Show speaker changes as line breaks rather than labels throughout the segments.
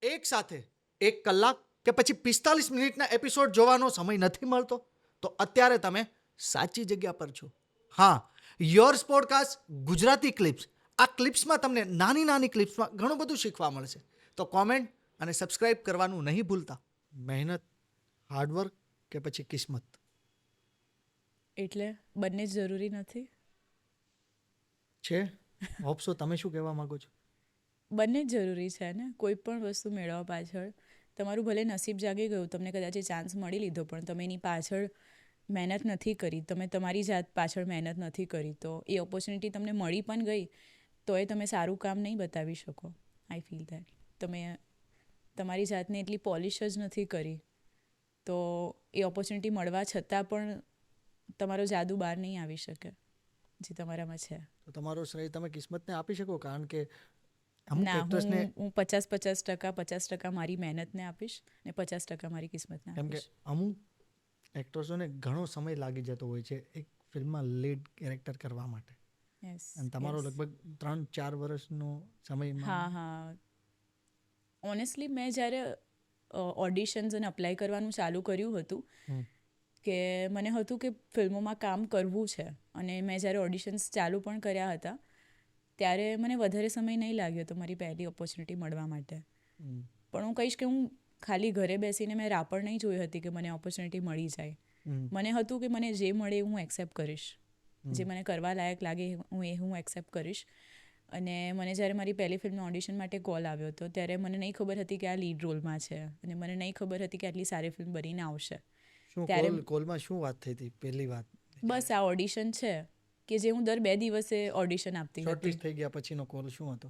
એક સાથે 1 કલાક કે પછી 45 મિનિટના એપિસોડ જોવાનો સમય નથી મળતો તો અત્યારે તમે સાચી જગ્યા પર છો. હા, યોર્સ પોડકાસ્ટ ગુજરાતી ક્લિપ્સ. આ ક્લિપ્સમાં તમને નાની નાની ક્લિપ્સમાં ઘણું બધું શીખવા મળશે. તો કોમેન્ટ અને સબસ્ક્રાઇબ કરવાનું નહીં ભૂલતા. મહેનત, હાર્ડવર્ક કે પછી કિસ્મત?
એટલે બંને જ જરૂરી નથી?
છે. Hope so. તમે શું કહેવા માંગો છો?
બંને જ જરૂરી છે ને. કોઈ પણ વસ્તુ મેળવવા પાછળ તમારું ભલે નસીબ જાગી ગયું, તમને કદાચ એ ચાન્સ મળી લીધો, પણ તમે એની પાછળ મહેનત નથી કરી, તમે તમારી જાત પાછળ મહેનત નથી કરી, તો એ ઓપોર્ચ્યુનિટી તમને મળી પણ ગઈ તો એ તમે સારું કામ નહીં બતાવી શકો. આઈ ફીલ દેટ તમે તમારી જાતને એટલી પોલિશ જ નથી કરી, તો એ ઓપોર્ચ્યુનિટી મળવા છતાં પણ તમારો જાદુ બહાર નહીં આવી શકે જે તમારામાં છે.
તો તમારો શ્રેય તમે કિસ્મતને આપી શકો, કારણ કે અમુક
ના,
એક્ટર્સને
હું 50% મારી મહેનતને આપીશ ને 50% મારી કિસ્મતને
કેમ કે
આપીશ.
અમુક એક્ટર્સોને ઘણો સમય લાગી જતો હોય છે એક ફિલ્મમાં લીડ કેરેક્ટર કરવા માટે,
યસ,
અને તમારો
યસ.
લગભગ 3-4 વર્ષનો સમયમાં.
હા, હા. ઓનેસ્ટલી મેં જ્યારે ઓડિશન્સ અને અપ્લાય કરવાનું ચાલુ કર્યું હતું,
હમ.
કે મને હતું કે ફિલ્મોમાં કામ કરવું છે, અને મેં જ્યારે ઓડિશન્સ ચાલુ પણ કર્યા હતા ત્યારે મને વધારે સમય નહીં લાગ્યો હતો મારી પહેલી ઓપોર્ચ્યુનિટી મળવા માટે.
હમ.
પણ હું કહીશ કે હું ખાલી ઘરે બેસીને મેં રાપડ નહીં જોઈ હતી કે મને ઓપોર્ચ્યુનિટી મળી જાય.
હમ.
મને હતું કે મને જે મળે એ હું એક્સેપ્ટ કરીશ,
હમ.
જે મને કરવા લાયક લાગે હું એક્સેપ્ટ કરીશ. અને મને જ્યારે મારી પહેલી ફિલ્મનો ઓડિશન માટે કોલ આવ્યો હતો ત્યારે મને નહીં ખબર હતી કે આ લીડ રોલમાં છે, અને મને નહીં ખબર હતી કે આટલી સારી ફિલ્મ બનીને આવશે.
શું
ત્યારે
કોલમાં શું વાત થઈ હતી પહેલી વાત?
બસ આ ઓડિશન છે કે જે હું દર 2 દિવસે ઓડિશન આપતી હતી.
શોર્ટલિસ્ટ થઈ ગયા પછીનો કોલ શું હતો?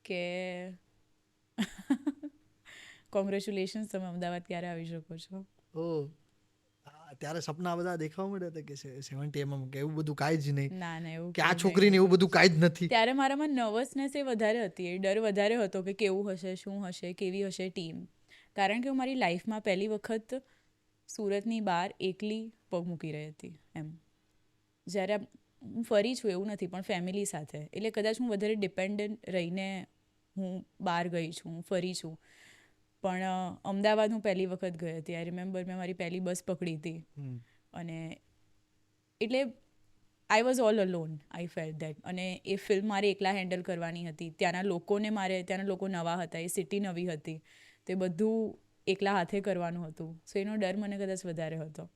કે કોંગ્રેચ્યુલેશન્સ, તમે અમદાવાદ ક્યારે આવી શકો છો.
ત્યારે સપના બધા દેખાવા મળ્યા હતા કે 70mm કે એવું બધું કાંઈ જ નહીં,
ના ના, એવું
કે આ
કંઈ
છોકરીને
નહીં
એવું
હતું.
બધું કાંઈ જ નથી?
ત્યારે મારામાં નર્વસનેસ એ વધારે હતી, એ ડર વધારે હતો કે કેવું હશે, શું હશે, કેવી હશે ટીમ. કારણ કે હું મારી લાઈફમાં પહેલી વખત સુરતની બહાર એકલી પગ મૂકી રહી હતી એમ. જ્યારે હું ફરી છું એવું નથી, પણ ફેમિલી સાથે, એટલે કદાચ હું વધારે ડિપેન્ડન્ટ રહીને હું બહાર ગઈ છું, હું ફરી છું. પણ અમદાવાદ હું પહેલી વખત ગઈ હતી. આઈ રિમેમ્બર મેં મારી પહેલી બસ પકડી હતી, અને એટલે I was all alone. I felt that. અને એ ફિલ્મ મારે એકલા હેન્ડલ કરવાની હતી. ત્યાંના લોકો નવા હતા, એ સિટી નવી હતી, તો એ બધું એકલા હાથે કરવાનું હતું. સો એનો ડર મને કદાચ વધારે હતો.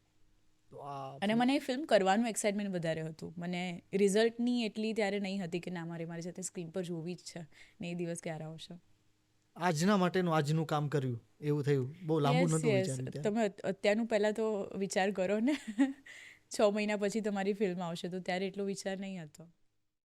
અને મને એ ફિલ્મ કરવાનું એક્સાઇટમેન્ટ વધારે હતું. મને રિઝલ્ટની એટલી ત્યારે નહીં હતી કે ના, મારી સાથે સ્ક્રીન પર જોવી જ છે ને એ દિવસ ક્યારે આવશે.
આજના માટેનું આજનું કામ કર્યું એવું થયું? બહુ લાંબુ
યસ,
નહોતું
યસ.
વિચાર્યું ત્યારે?
તમે અત્યારનું પહેલાં તો વિચાર કરો ને. 6 મહિના પછી તમારી ફિલ્મ આવશે, તો ત્યારે એટલો વિચાર નહીં હતો.